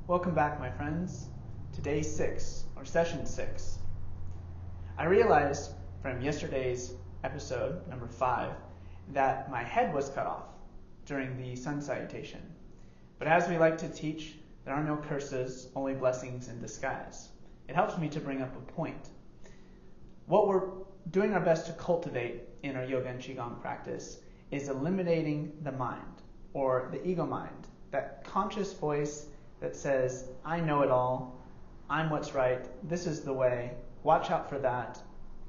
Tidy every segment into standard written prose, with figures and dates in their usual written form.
Welcome back, my friends, to day 6, or session 6. I realized from yesterday's episode, number 5, that my head was cut off during the sun salutation. But as we like to teach, there are no curses, only blessings in disguise. It helps me to bring up a point. What we're doing our best to cultivate in our yoga and qigong practice is eliminating the mind, or the ego mind, that conscious voice that says, I know it all, I'm what's right, this is the way, watch out for that,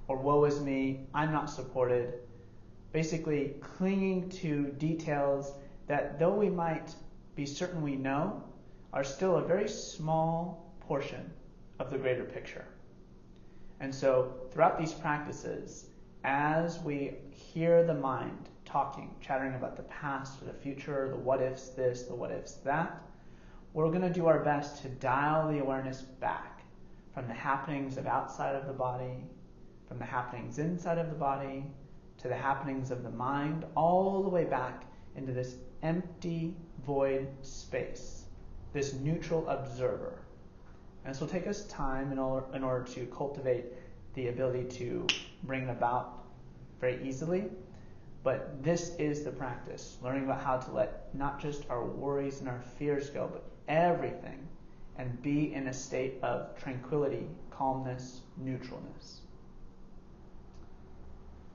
or woe is me, I'm not supported. Basically clinging to details that, though we might be certain we know, are still a very small portion of the greater picture. And so throughout these practices, as we hear the mind talking, chattering about the past or the future, the what ifs this, the what ifs that, we're going to do our best to dial the awareness back from the happenings of outside of the body, from the happenings inside of the body, to the happenings of the mind, all the way back into this empty, void space, this neutral observer. And this will take us time in order to cultivate the ability to bring it about very easily. But this is the practice, learning about how to let not just our worries and our fears go, but everything, and be in a state of tranquility, calmness, neutralness.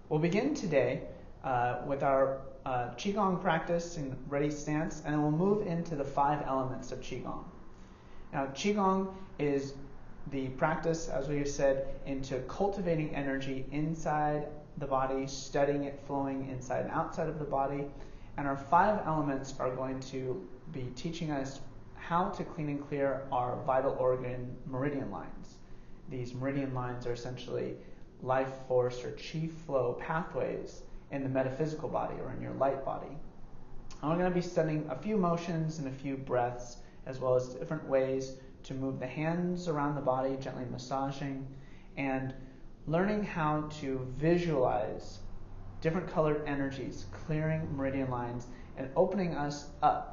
We'll begin today with our qigong practice in ready stance, and then we'll move into the 5 elements of qigong. Now, qigong is the practice, as we have said, into cultivating energy inside the body, studying it flowing inside and outside of the body. And our 5 elements are going to be teaching us how to clean and clear our vital organ meridian lines. These meridian lines are essentially life force or chi flow pathways in the metaphysical body or in your light body. And we're going to be studying a few motions and a few breaths, as well as different ways to move the hands around the body, gently massaging, and learning how to visualize different colored energies, clearing meridian lines and opening us up.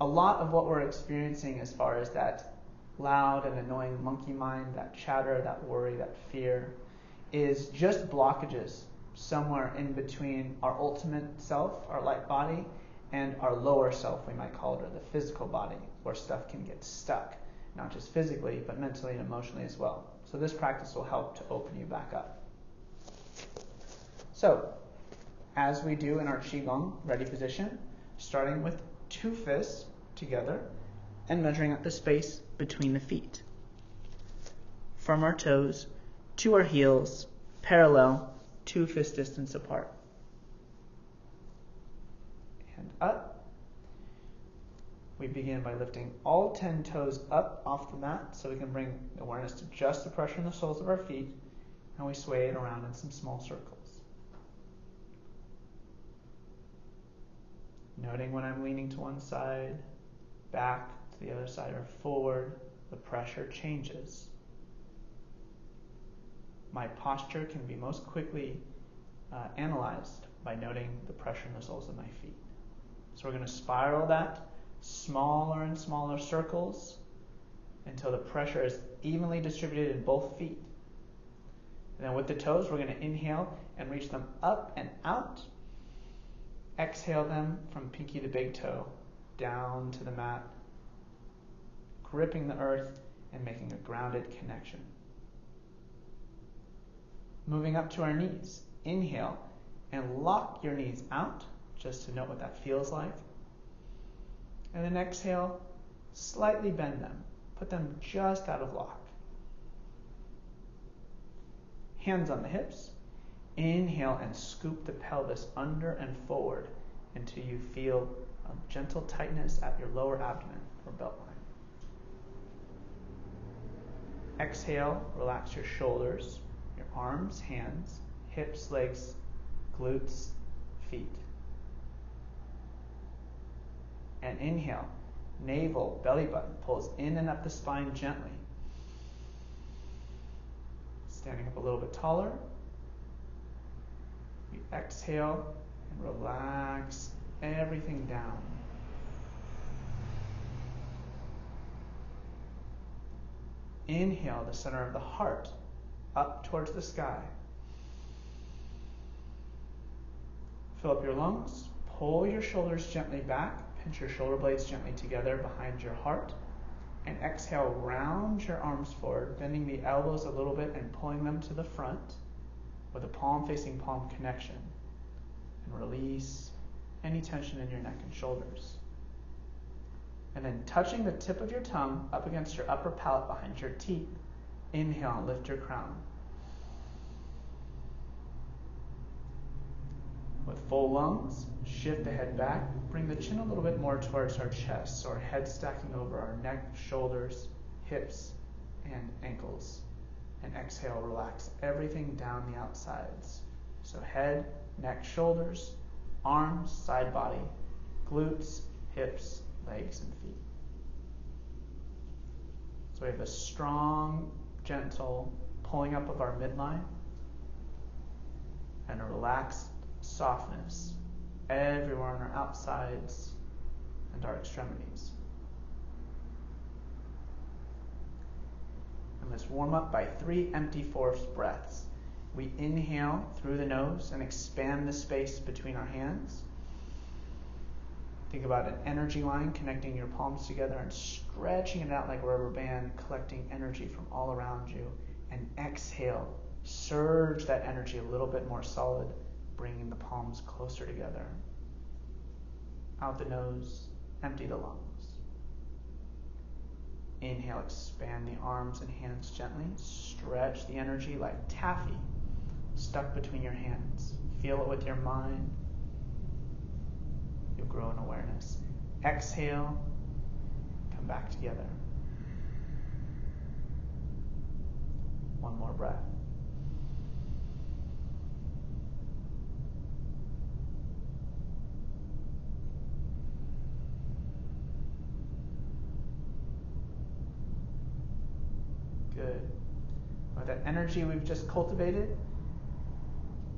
A lot of what we're experiencing as far as that loud and annoying monkey mind, that chatter, that worry, that fear, is just blockages somewhere in between our ultimate self, our light body, and our lower self, we might call it, or the physical body, where stuff can get stuck, not just physically, but mentally and emotionally as well. So this practice will help to open you back up. So, as we do in our qigong ready position, starting with 2 fists together and measuring out the space between the feet. From our toes to our heels, parallel, 2 fist distance apart. And up. We begin by lifting all 10 toes up off the mat so we can bring awareness to just the pressure in the soles of our feet, and we sway it around in some small circles. Noting when I'm leaning to one side, back to the other side, or forward, the pressure changes. My posture can be most quickly analyzed by noting the pressure in the soles of my feet. So we're going to spiral that smaller and smaller circles until the pressure is evenly distributed in both feet. And then with the toes, we're going to inhale and reach them up and out. Exhale them from pinky to big toe down to the mat, gripping the earth and making a grounded connection. Moving up to our knees. Inhale and lock your knees out, just to note what that feels like. And then exhale, slightly bend them. Put them just out of lock. Hands on the hips. Inhale and scoop the pelvis under and forward until you feel a gentle tightness at your lower abdomen or belt line. Exhale, relax your shoulders, your arms, hands, hips, legs, glutes, feet. And inhale, navel, belly button pulls in and up the spine gently. Standing up a little bit taller. We exhale and relax everything down. Inhale, the center of the heart, up towards the sky. Fill up your lungs. Pull your shoulders gently back. Pinch your shoulder blades gently together behind your heart. And exhale, round your arms forward, bending the elbows a little bit and pulling them to the front with a palm facing palm connection. And release any tension in your neck and shoulders. And then touching the tip of your tongue up against your upper palate behind your teeth. Inhale and lift your crown. With full lungs, shift the head back. Bring the chin a little bit more towards our chest, so our head stacking over our neck, shoulders, hips, and ankles. And exhale, relax everything down the outsides. So head, neck, shoulders, arms, side body, glutes, hips, legs, and feet. So we have a strong, gentle pulling up of our midline and a relaxed softness everywhere on our outsides and our extremities. And let's warm up by 3 empty forced breaths. We inhale through the nose and expand the space between our hands. Think about an energy line connecting your palms together and stretching it out like a rubber band, collecting energy from all around you. And exhale, surge that energy a little bit more solid, bringing the palms closer together. Out the nose, empty the lungs. Inhale, expand the arms and hands gently. Stretch the energy like taffy stuck between your hands. Feel it with your mind. You'll grow in awareness. Exhale, come back together. One more breath. Good. With that energy we've just cultivated,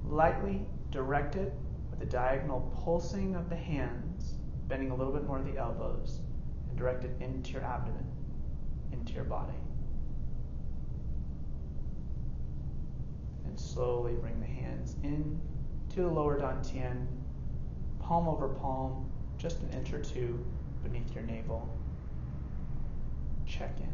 lightly direct it with the diagonal pulsing of the hands, bending a little bit more of the elbows, and direct it into your abdomen, into your body. And slowly bring the hands in to the lower dantian, palm over palm, just an inch or two beneath your navel. Check in.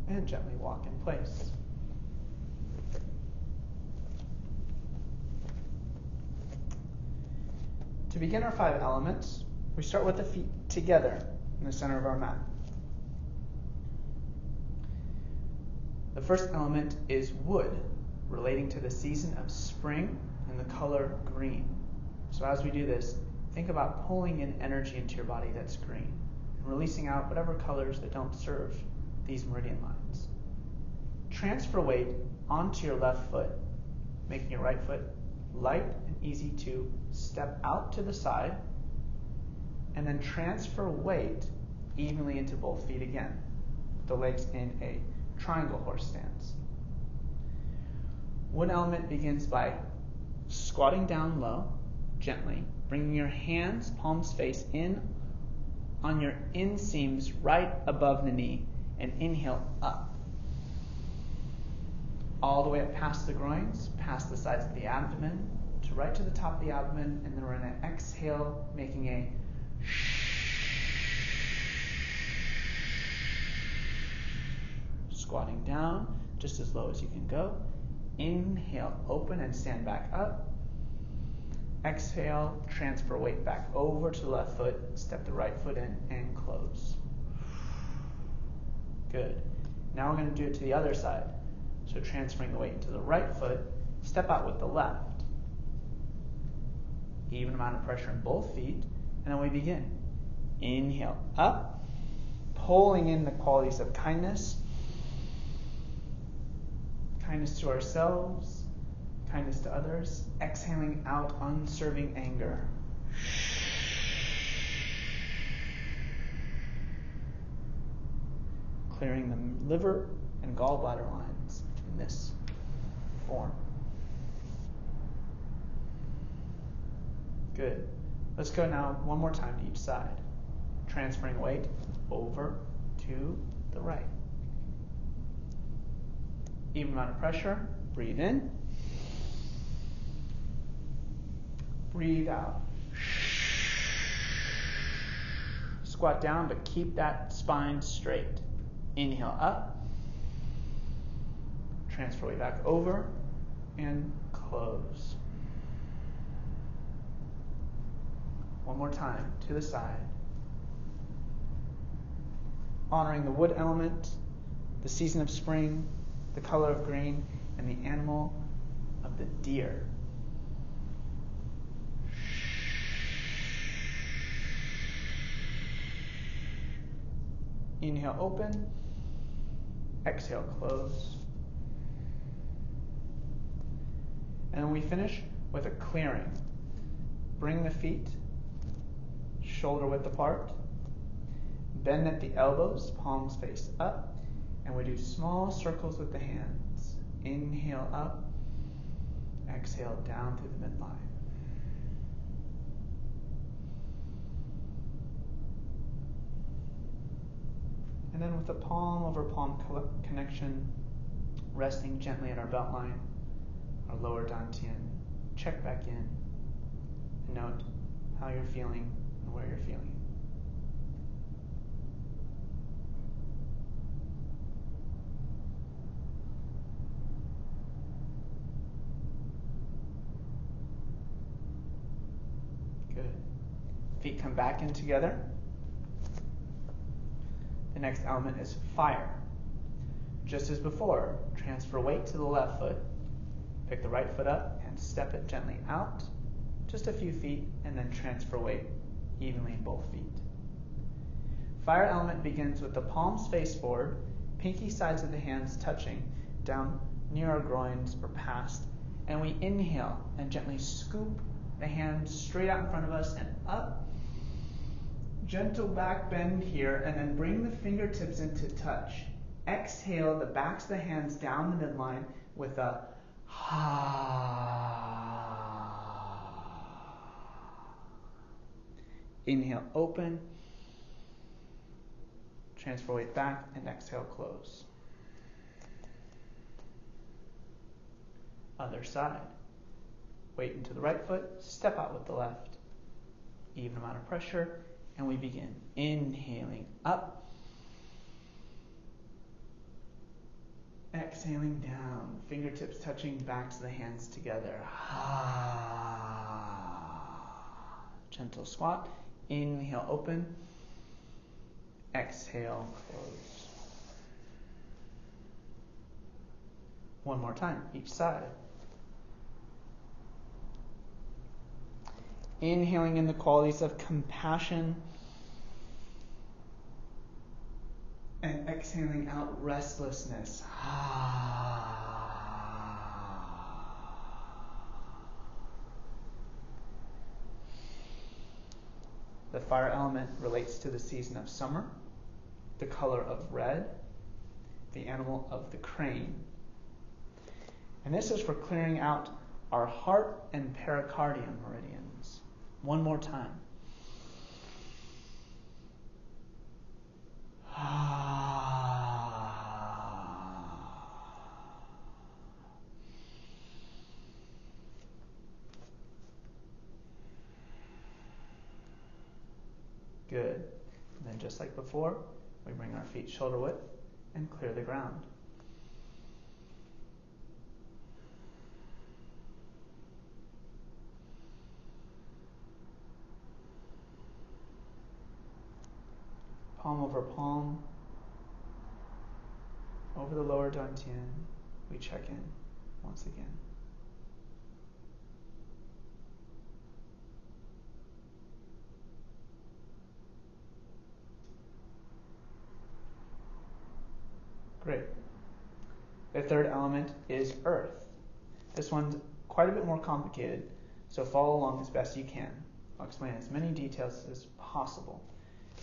And gently walk in place. To begin our 5 elements, we start with the feet together in the center of our mat. The first element is wood, relating to the season of spring and the color green. So as we do this, think about pulling in energy into your body that's green and releasing out whatever colors that don't serve these meridian lines. Transfer weight onto your left foot, making your right foot light and easy to step out to the side, and then transfer weight evenly into both feet again, with the legs in a triangle horse stance. Wood element begins by squatting down low, gently, bringing your hands, palms face in on your inseams right above the knee, and inhale up. All the way up past the groins, past the sides of the abdomen, to right to the top of the abdomen, and then we're going to exhale, making a squatting down, just as low as you can go. Inhale, open and stand back up. Exhale, transfer weight back over to the left foot, step the right foot in, and close. Good. Now we're going to do it to the other side. So transferring the weight into the right foot, step out with the left. Even amount of pressure in both feet, and then we begin. Inhale up, pulling in the qualities of kindness. Kindness to ourselves, kindness to others. Exhaling out unserving anger. Clearing the liver and gallbladder lines in this form. Good. Let's go now one more time to each side. Transferring weight over to the right. Even amount of pressure. Breathe in. Breathe out. Squat down, but keep that spine straight. Inhale up. Transfer weight back over and close. One more time to the side. Honoring the wood element, the season of spring, the color of green, and the animal of the deer. Inhale, open. Exhale, close. And then we finish with a clearing. Bring the feet shoulder width apart. Bend at the elbows, palms face up. And we do small circles with the hands. Inhale up. Exhale down through the midline. And then with the palm over palm connection, resting gently at our belt line, our lower dantian, check back in and note how you're feeling and where you're feeling. Good. Feet come back in together. The next element is fire. Just as before, transfer weight to the left foot, pick the right foot up and step it gently out, just a few feet, and then transfer weight evenly in both feet. Fire element begins with the palms face forward, pinky sides of the hands touching down near our groins or past, and we inhale and gently scoop the hands straight out in front of us and up. Gentle back bend here, and then bring the fingertips into touch. Exhale the backs of the hands down the midline with a Inhale, open. Transfer weight back and exhale, close. Other side. Weight into the right foot, step out with the left. Even amount of pressure. And we begin. Inhaling up. Exhaling down. Fingertips touching backs of the hands together. Gentle squat. Inhale, open. Exhale, close. One more time, each side. Inhaling in the qualities of compassion and exhaling out restlessness. The fire element relates to the season of summer, the color of red, the animal of the crane. And this is for clearing out our heart and pericardium meridians. One more time. Good. And then just like before, we bring our feet shoulder width and clear the ground. Palm over palm, over the lower dantian, we check in once again. Great. The third element is earth. This one's quite a bit more complicated, so follow along as best you can. I'll explain as many details as possible.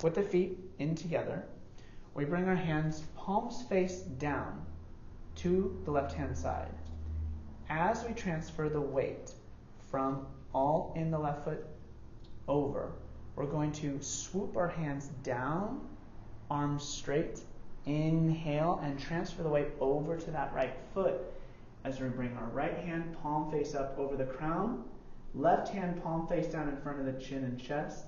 With the feet in together, we bring our hands palms face down to the left-hand side. As we transfer the weight from all in the left foot over. We're going to swoop our hands down, arms straight. Inhale and transfer the weight over to that right foot as we bring our right hand palm face up over the crown, left hand palm face down in front of the chin and chest,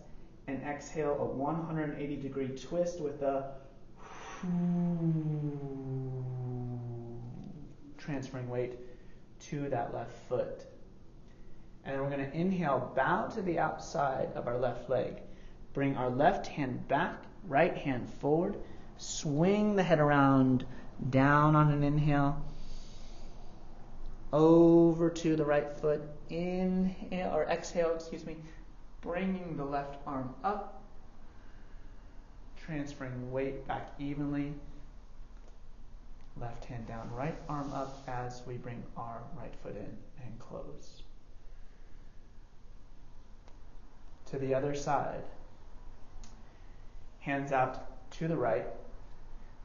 and exhale a 180-degree twist with a transferring weight to that left foot. And then we're going to inhale, bow to the outside of our left leg. Bring our left hand back, right hand forward. Swing the head around, down on an inhale. Over to the right foot. Inhale, or exhale, bringing the left arm up. Transferring weight back evenly. Left hand down, right arm up as we bring our right foot in and close. To the other side. Hands out to the right.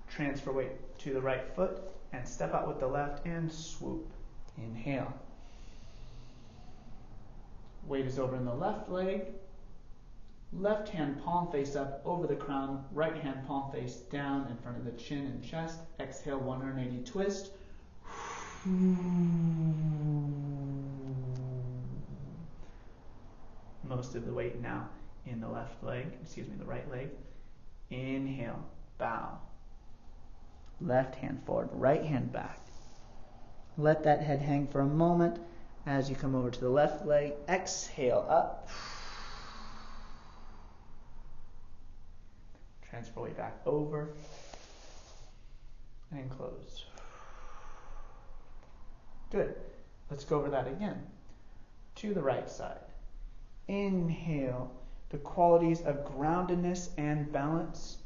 Transfer weight to the right foot and step out with the left and swoop. Inhale. Weight is over in the left leg. Left hand palm face up over the crown. Right hand palm face down in front of the chin and chest. Exhale, 180 twist. Most of the weight now in the left leg, the right leg. Inhale, bow. Left hand forward, right hand back. Let that head hang for a moment as you come over to the left leg. Exhale up. Transfer weight back over and close. Good. Let's go over that again. To the right side. Inhale the qualities of groundedness and balance.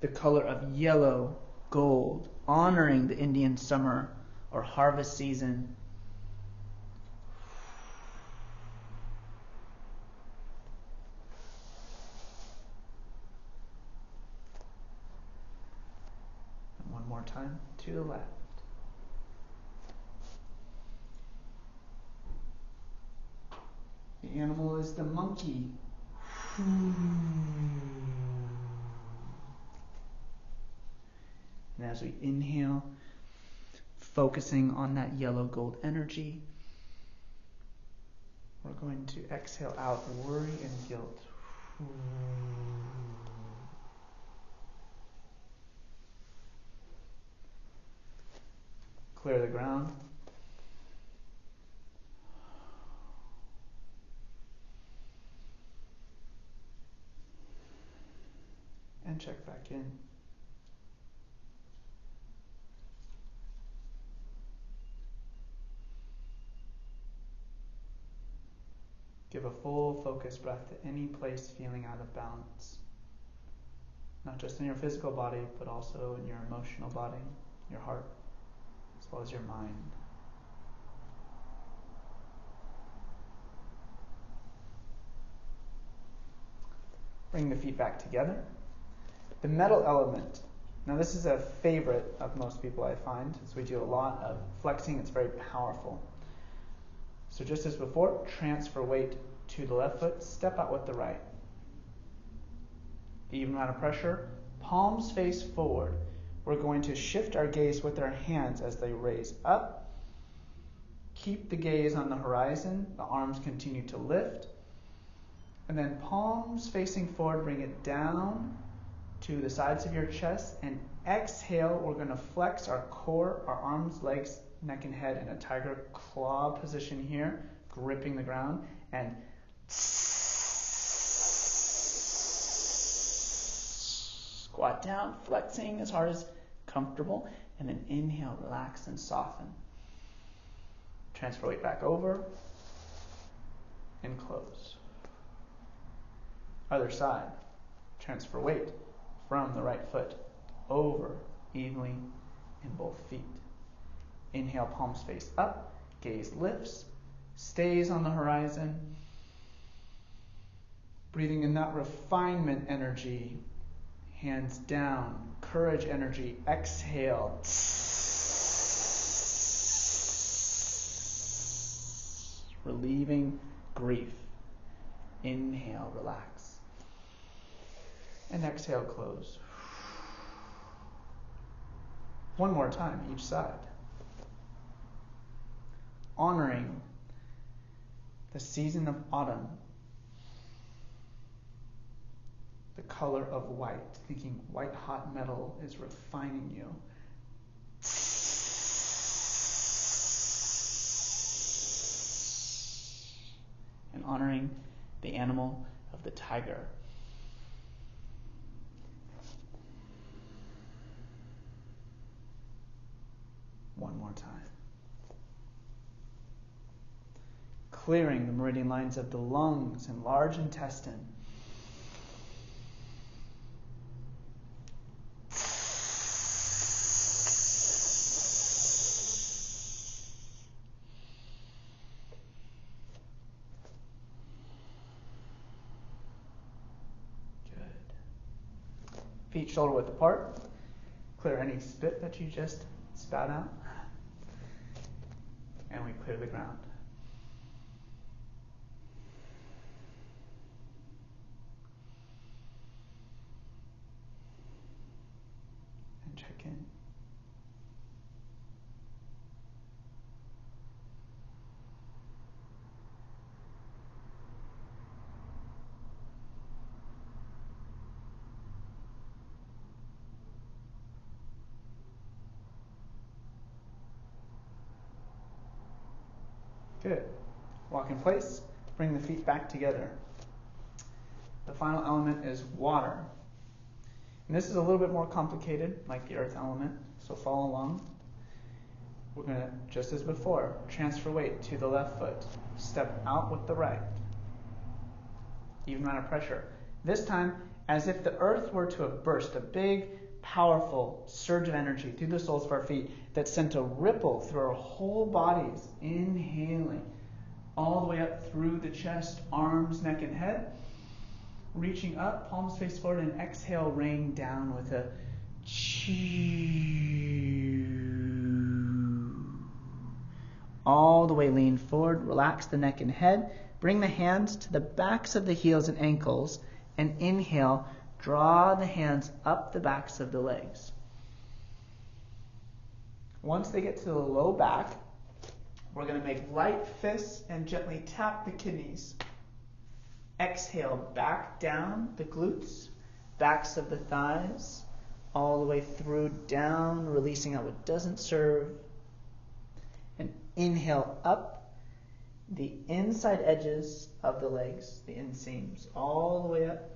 The color of yellow, gold, honoring the Indian summer or harvest season. And one more time to the left. The animal is the monkey. And as we inhale, focusing on that yellow gold energy, we're going to exhale out worry and guilt. Clear the ground. And check back in. Give a full focused breath to any place feeling out of balance. Not just in your physical body, but also in your emotional body, your heart, as well as your mind. Bring the feet back together. The metal element. Now this is a favorite of most people, I find, as we do a lot of flexing. It's very powerful. So just as before, transfer weight to the left foot, step out with the right. Even amount of pressure, palms face forward. We're going to shift our gaze with our hands as they raise up. Keep the gaze on the horizon, the arms continue to lift. And then palms facing forward, bring it down to the sides of your chest, and exhale, we're going to flex our core, our arms, legs, neck and head in a tiger claw position here, gripping the ground, and squat down, flexing as hard as comfortable, and then inhale, relax and soften. Transfer weight back over and close. Other side. Transfer weight from the right foot over evenly in both feet. Inhale, palms face up, gaze lifts, stays on the horizon. Breathing in that refinement energy, hands down, courage energy. Exhale. Relieving grief. Inhale, relax. And exhale, close. One more time, each side. Honoring the season of autumn, the color of white, thinking white hot metal is refining you. And honoring the animal of the tiger. One more time. Clearing the meridian lines of the lungs and large intestine. Good. Feet shoulder width apart. Clear any spit that you just spat out. And we clear the ground. And check in. Good. Walk in place. Bring the feet back together. The final element is water. And this is a little bit more complicated, like the earth element, so follow along. We're going to, just as before, transfer weight to the left foot. Step out with the right. Even amount of pressure. This time, as if the earth were to have burst, a big, powerful surge of energy through the soles of our feet that sent a ripple through our whole bodies. Inhaling all the way up through the chest, arms, neck, and head. Reaching up, palms face forward, and exhale, rain down with a all the way lean forward, relax the neck and head. Bring the hands to the backs of the heels and ankles, and inhale, draw the hands up the backs of the legs. Once they get to the low back, we're going to make light fists and gently tap the kidneys. Exhale, back down the glutes, backs of the thighs, all the way through down, releasing out what doesn't serve. And inhale up the inside edges of the legs, the inseams, all the way up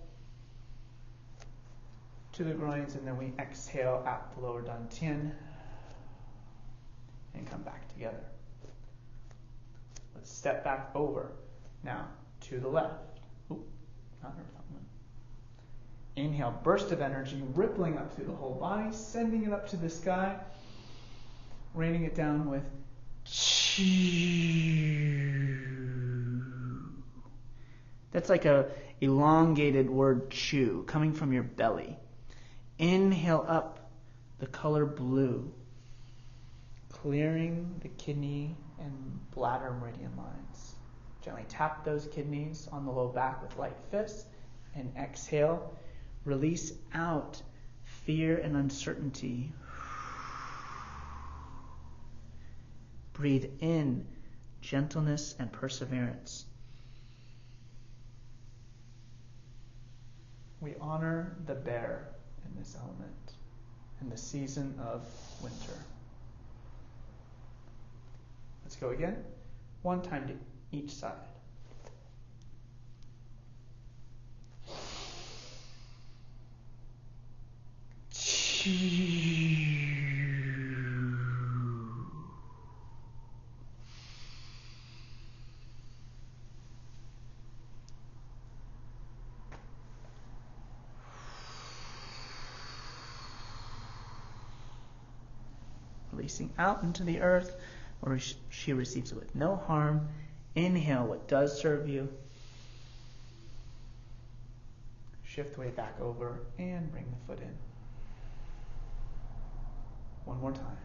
to the groins, and then we exhale at the lower dantian and come back together. Let's step back over now to the left. Oop, not earth element. Inhale, burst of energy, rippling up through the whole body, sending it up to the sky, raining it down with that's like a elongated word chew coming from your belly. Inhale up the color blue, clearing the kidney and bladder meridian lines. Gently tap those kidneys on the low back with light fists, and exhale, release out fear and uncertainty. Breathe in gentleness and perseverance. We honor the bear in this element in the season of winter. Let's go again. One time to each side. Releasing out into the earth, where she receives it with no harm. Inhale what does serve you. Shift weight back over and bring the foot in. One more time.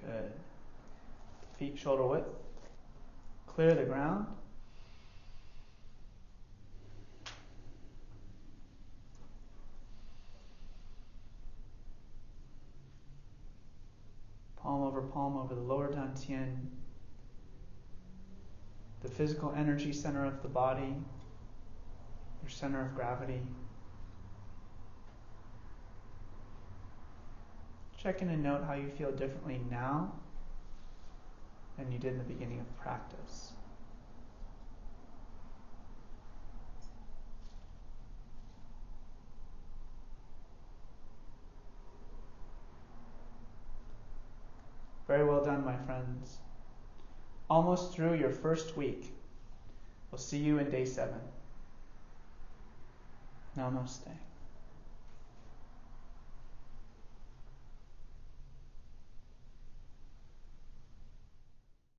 Good. Feet shoulder width. Clear the ground. Palm over the lower dantian, the physical energy center of the body, your center of gravity. Check in and note how you feel differently now than you did in the beginning of practice. Very well done, my friends. Almost through your first week. We'll see you in day 7. Namaste.